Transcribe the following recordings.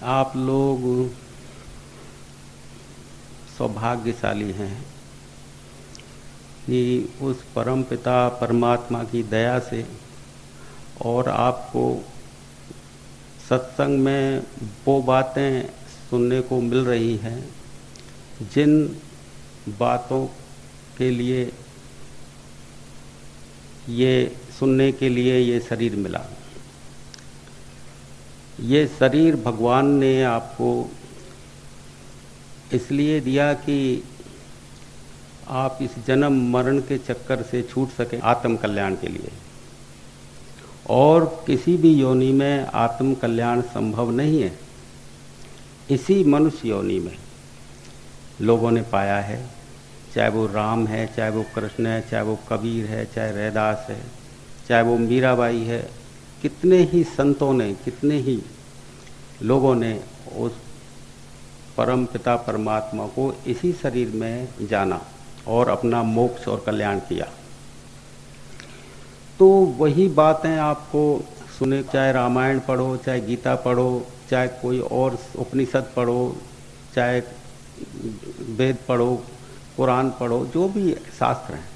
आप लोग सौभाग्यशाली हैं कि उस परम पिता परमात्मा की दया से और आपको सत्संग में वो बातें सुनने को मिल रही हैं जिन बातों के लिए ये सुनने के लिए ये शरीर मिला। ये शरीर भगवान ने आपको इसलिए दिया कि आप इस जन्म मरण के चक्कर से छूट सकें आत्म कल्याण के लिए। और किसी भी योनि में आत्म कल्याण संभव नहीं है। इसी मनुष्य योनि में लोगों ने पाया है, चाहे वो राम है, चाहे वो कृष्ण है, चाहे वो कबीर है, चाहे रैदास है, चाहे वो मीराबाई है। कितने ही संतों ने, कितने ही लोगों ने उस परम पिता परमात्मा को इसी शरीर में जाना और अपना मोक्ष और कल्याण किया। तो वही बातें आपको सुने, चाहे रामायण पढ़ो, चाहे गीता पढ़ो, चाहे कोई और उपनिषद पढ़ो, चाहे वेद पढ़ो, कुरान पढ़ो, जो भी शास्त्र हैं,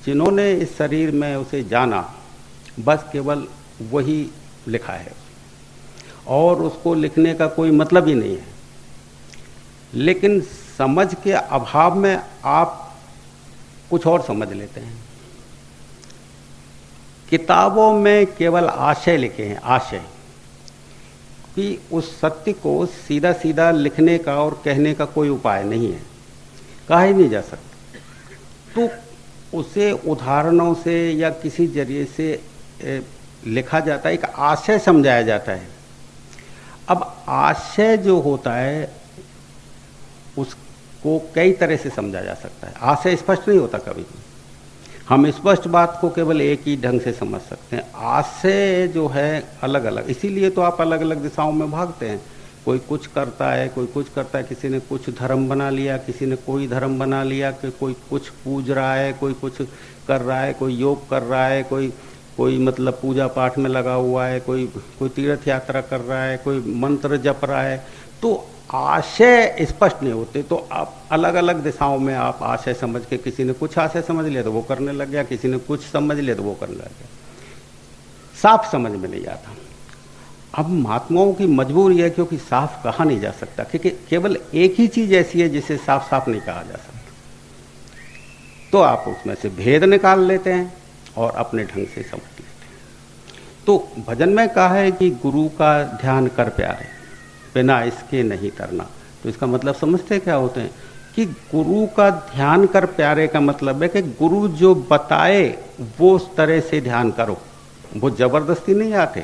जिन्होंने इस शरीर में उसे जाना, बस केवल वही लिखा है और उसको लिखने का कोई मतलब ही नहीं है। लेकिन समझ के अभाव में आप कुछ और समझ लेते हैं। किताबों में केवल आशय लिखे हैं, आशय, कि उस सत्य को सीधा सीधा लिखने का और कहने का कोई उपाय नहीं है, कहा ही नहीं जा सकता। तो उसे उदाहरणों से या किसी जरिए से लिखा जाता है, एक आशय समझाया जाता है। अब आशय जो होता है उसको कई तरह से समझा जा सकता है। आशय स्पष्ट नहीं होता कभी भी। हम स्पष्ट बात को केवल एक ही ढंग से समझ सकते हैं। आशय जो है अलग अलग, इसीलिए तो आप अलग अलग दिशाओं में भागते हैं। कोई कुछ करता है, कोई कुछ करता है, किसी ने कुछ धर्म बना लिया, किसी ने कोई धर्म बना लिया, कि कोई कुछ पूज रहा है, कोई कुछ कर रहा है, कोई योग कर रहा है, कोई मतलब पूजा पाठ में लगा हुआ है, कोई तीर्थ यात्रा कर रहा है, कोई मंत्र जप रहा है। तो आशय स्पष्ट नहीं होते, तो आप अलग अलग दिशाओं में आप आशय समझ के, किसी ने कुछ आशय समझ लिया तो वो करने लग गया, किसी ने कुछ समझ लिया तो वो करने लग गया। साफ समझ में नहीं आता। अब महात्माओं की मजबूरी है, क्योंकि साफ कहा नहीं जा सकता, क्योंकि केवल एक ही चीज ऐसी है जिसे साफ साफ नहीं कहा जा सकता। तो आप उसमें से भेद निकाल लेते हैं और अपने ढंग से समझ लेते हैं। तो भजन में कहा है कि गुरु का ध्यान कर प्यारे, बिना इसके नहीं तरना। तो इसका मतलब समझते क्या होते हैं कि गुरु का ध्यान कर प्यारे का मतलब है कि गुरु जो बताए वो उस तरह से ध्यान करो। वो जबरदस्ती नहीं आते।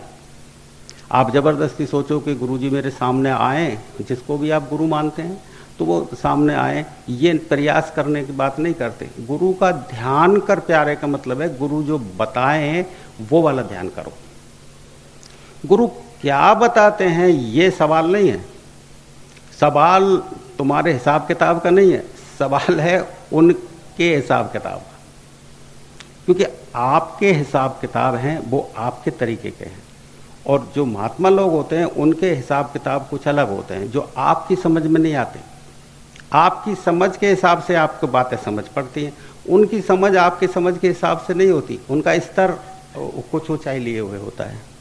आप जबरदस्ती सोचो कि गुरुजी मेरे सामने आए, जिसको भी आप गुरु मानते हैं, तो वो सामने आए, ये प्रयास करने की बात नहीं करते। गुरु का ध्यान कर प्यारे का मतलब है गुरु जो बताएं वो वाला ध्यान करो। गुरु क्या बताते हैं ये सवाल नहीं है। सवाल तुम्हारे हिसाब किताब का नहीं है, सवाल है उनके हिसाब किताब का। क्योंकि आपके हिसाब किताब हैं वो आपके तरीके के हैं, और जो महात्मा लोग होते हैं उनके हिसाब किताब कुछ अलग होते हैं, जो आपकी समझ में नहीं आते। आपकी समझ के हिसाब से आपको बातें समझ पड़ती हैं, उनकी समझ आपकी समझ के हिसाब से नहीं होती। उनका स्तर कुछ ऊंचाई लिए हुए होता है,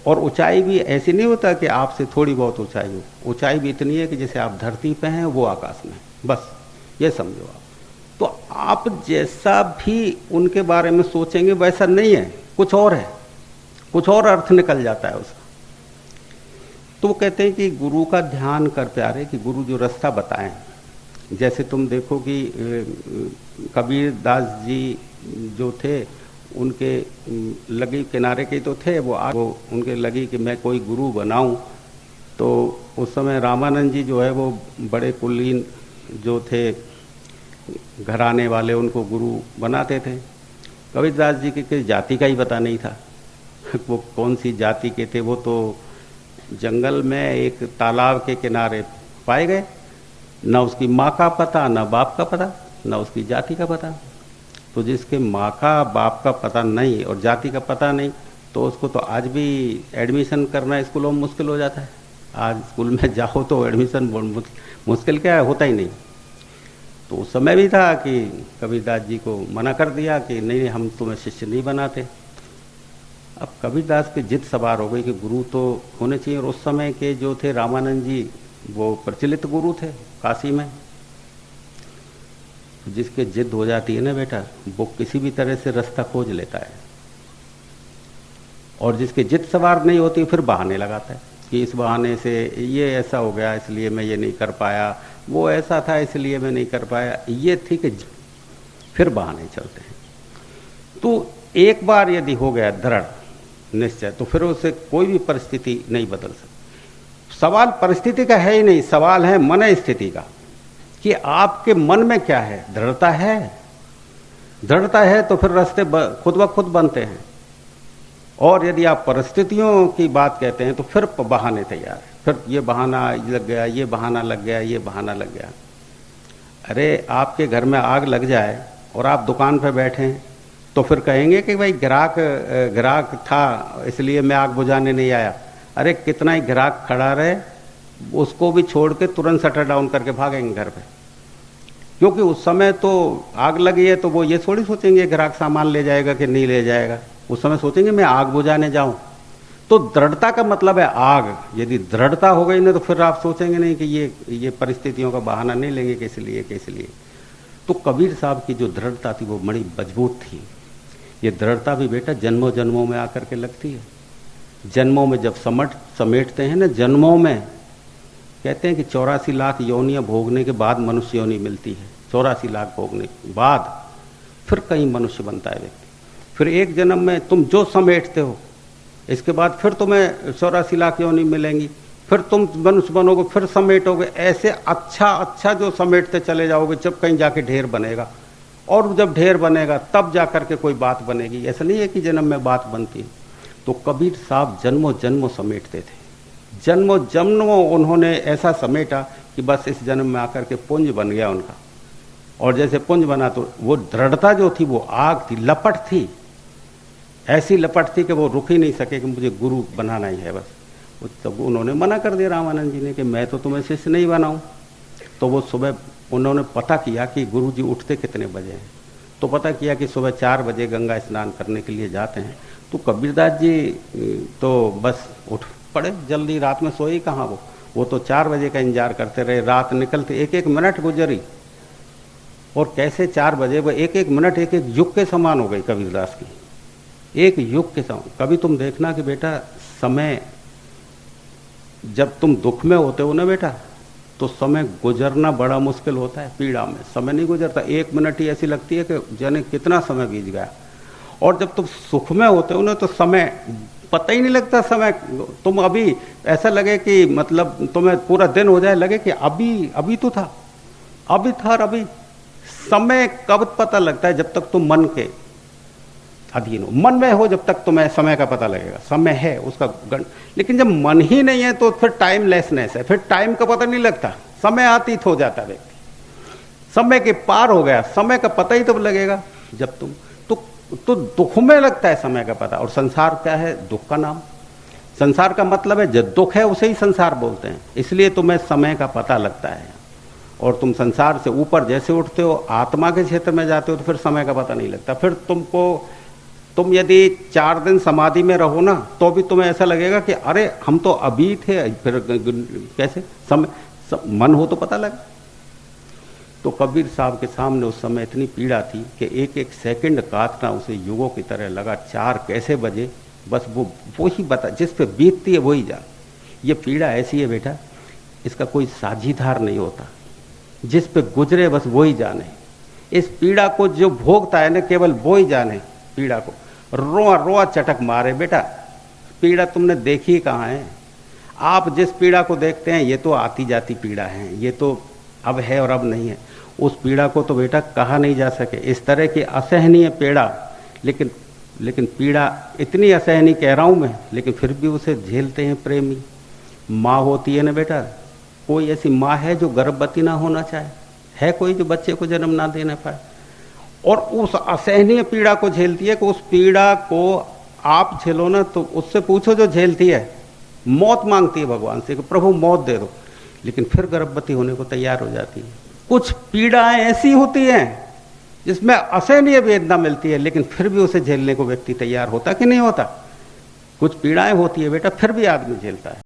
और ऊंचाई भी ऐसी नहीं होता कि आपसे थोड़ी बहुत ऊंचाई हो। ऊंचाई भी इतनी है कि जैसे आप धरती पे हैं वो आकाश में, बस ये समझो आप। तो आप जैसा भी उनके बारे में सोचेंगे वैसा नहीं है, कुछ और है, कुछ और अर्थ निकल जाता है उसका। तो वो कहते हैं कि गुरु का ध्यान कर प्यारे, कि गुरु जो रास्ता बताएं। जैसे तुम देखो कि कबीर दास जी जो थे, उनके लगी किनारे के तो थे, वो उनके लगी कि मैं कोई गुरु बनाऊं। तो उस समय रामानंद जी जो है वो बड़े कुलीन जो थे, घराने वाले, उनको गुरु बनाते थे। कबीर दास जी के जाति का ही पता नहीं था, वो कौन सी जाति के थे। वो तो जंगल में एक तालाब के किनारे पाए गए, न उसकी माँ का पता, न बाप का पता, न उसकी जाति का पता। तो जिसके माँ का बाप का पता नहीं और जाति का पता नहीं, तो उसको तो आज भी एडमिशन करना स्कूलों में मुश्किल हो जाता है। आज स्कूल में जाओ तो एडमिशन मुश्किल क्या है, होता ही नहीं। तो उस समय भी था कि कबीरदास जी को मना कर दिया कि नहीं हम तुम्हें शिष्य नहीं बनाते। अब कबीरदास की जिद सवार हो गई कि गुरु तो होने चाहिए, और उस समय के जो थे रामानंद जी वो प्रचलित गुरु थे काशी में। जिसके जिद हो जाती है ना बेटा, वो किसी भी तरह से रास्ता खोज लेता है, और जिसके जिद सवार नहीं होती फिर बहाने लगाता है कि इस बहाने से ये ऐसा हो गया इसलिए मैं ये नहीं कर पाया, वो ऐसा था इसलिए मैं नहीं कर पाया, ये ठीक है, फिर बहाने चलते हैं। तो एक बार यदि हो गया दृढ़ निश्चय तो फिर उसे कोई भी परिस्थिति नहीं बदल सकती। सवाल परिस्थिति का है ही नहीं, सवाल है मन स्थिति का कि आपके मन में क्या है। दृढ़ता है, दृढ़ता है तो फिर रास्ते खुद ब खुद बनते हैं। और यदि आप परिस्थितियों की बात कहते हैं तो फिर बहाने तैयार है, फिर ये बहाना लग गया, ये बहाना लग गया, ये बहाना लग गया। अरे आपके घर में आग लग जाए और आप दुकान पर बैठे हैं तो फिर कहेंगे कि भाई ग्राहक था इसलिए मैं आग बुझाने नहीं आया। अरे कितना ही ग्राहक खड़ा रहे, उसको भी छोड़ के तुरंत शटर डाउन करके भागेंगे घर पे, क्योंकि उस समय तो आग लगी है। तो वो ये थोड़ी सोचेंगे ग्राहक सामान ले जाएगा कि नहीं ले जाएगा, उस समय सोचेंगे मैं आग बुझाने जाऊं। तो दृढ़ता का मतलब है आग। यदि दृढ़ता हो गई ना तो फिर आप सोचेंगे नहीं कि ये परिस्थितियों का बहाना नहीं लेंगे कि इसलिए। तो कबीर साहब की जो दृढ़ता थी वो बड़ी मजबूत थी। ये दृढ़ता भी बेटा जन्मों जन्मों में आकर के लगती है। जन्मों में जब समेटते हैं ना, जन्मों में कहते हैं कि 84 लाख योनियां भोगने के बाद मनुष्य योनि मिलती है। 84 लाख भोगने के बाद फिर कहीं मनुष्य बनता है व्यक्ति। फिर एक जन्म में तुम जो समेटते हो इसके बाद फिर तुम्हें 84 लाख योनि मिलेंगी, फिर तुम मनुष्य बनोगे, फिर समेटोगे। ऐसे अच्छा जो समेटते चले जाओगे, जब कहीं जाके ढेर बनेगा, और जब ढेर बनेगा तब जाकर के कोई बात बनेगी। ऐसा नहीं है कि जन्म में बात बनती है। तो कबीर साहब जन्मों जन्मों समेटते थे, जन्मों जन्मों उन्होंने ऐसा समेटा कि बस इस जन्म में आकर के पुंज बन गया उनका। और जैसे पुंज बना तो वो दृढ़ता जो थी वो आग थी, लपट थी, ऐसी लपट थी कि वो रुक ही नहीं सके कि मुझे गुरु बनाना ही है बस। तब उन्होंने मना कर दिया रामानंद जी ने कि मैं तो तुम्हें शिष्य नहीं बनाऊं। तो वो सुबह उन्होंने पता किया कि गुरु जी उठते कितने बजे हैं, तो पता किया कि सुबह 4 बजे गंगा स्नान करने के लिए जाते हैं। तो कबीरदास जी तो बस उठ पड़े जल्दी, रात में सोए कहाँ वो तो 4 बजे का इंतजार करते रहे। रात निकलते एक मिनट गुजरी, और कैसे 4 बजे वो एक मिनट एक युग के समान हो गई कबीरदास की, एक युग के समान। कभी तुम देखना कि बेटा समय, जब तुम दुख में होते हो ना बेटा, तो समय गुजरना बड़ा मुश्किल होता है। पीड़ा में समय नहीं गुजरता, 1 मिनट ही ऐसी लगती है कि जाने कितना समय बीत गया। और जब तुम सुख में होते हो ना तो समय पता ही नहीं लगता। समय तुम अभी ऐसा लगे कि मतलब तुम्हें पूरा दिन हो जाए, लगे कि अभी तो था, अभी था। और अभी समय कब पता लगता है? जब तक तुम मन के अधीन हो, मन में हो, जब तक तुम्हें समय का पता लगेगा। समय है उसका गण, लेकिन जब मन ही नहीं है तो फिर टाइमलेसनेस है, फिर टाइम का पता नहीं लगता, समय अतीत हो जाता है व्यक्ति, समय के पार हो गया। समय का पता ही तब लगेगा जब तुम तो दुख में लगता है समय का पता। और संसार क्या है? दुख का नाम। संसार का मतलब है जो दुख है उसे ही संसार बोलते हैं, इसलिए तुम्हें समय का पता लगता है। और तुम संसार से ऊपर जैसे उठते हो, आत्मा के क्षेत्र में जाते हो, तो फिर समय का पता नहीं लगता। फिर तुम यदि 4 दिन समाधि में रहो ना, तो भी तुम्हें ऐसा लगेगा कि अरे हम तो अभी थे, फिर कैसे समय मन हो तो पता लगे। तो कबीर साहब के सामने उस समय इतनी पीड़ा थी कि एक सेकंड काटना उसे युगों की तरह लगा। 4 कैसे बजे, बस वो ही बता, जिस पे बीतती है वही जान। ये पीड़ा ऐसी है बेटा, इसका कोई साझीदार नहीं होता, जिस पे गुजरे बस वही जाने। इस पीड़ा को जो भोगता है ना, केवल वो ही जाने पीड़ा को। रोआ रोआ चटक मारे बेटा, पीड़ा तुमने देखी कहाँ है? आप जिस पीड़ा को देखते हैं ये तो आती जाती पीड़ा है, ये तो अब है और अब नहीं है। उस पीड़ा को तो बेटा कहा नहीं जा सके। इस तरह की असहनीय पीड़ा, लेकिन पीड़ा इतनी असहनीय कह रहा हूँ मैं, लेकिन फिर भी उसे झेलते हैं प्रेमी। माँ होती है ना बेटा, कोई ऐसी माँ है जो गर्भवती ना होना चाहे? है कोई जो बच्चे को जन्म ना देना पाए? और उस असहनीय पीड़ा को झेलती है कि उस पीड़ा को आप झेलो ना, तो उससे पूछो जो झेलती है, मौत मांगती है भगवान से कि प्रभु मौत दे दो, लेकिन फिर गर्भवती होने को तैयार हो जाती है। कुछ पीड़ाएं ऐसी होती हैं जिसमें असहनीय वेदना मिलती है, लेकिन फिर भी उसे झेलने को व्यक्ति तैयार होता कि नहीं होता। कुछ पीड़ाएं होती है बेटा, फिर भी आदमी झेलता है।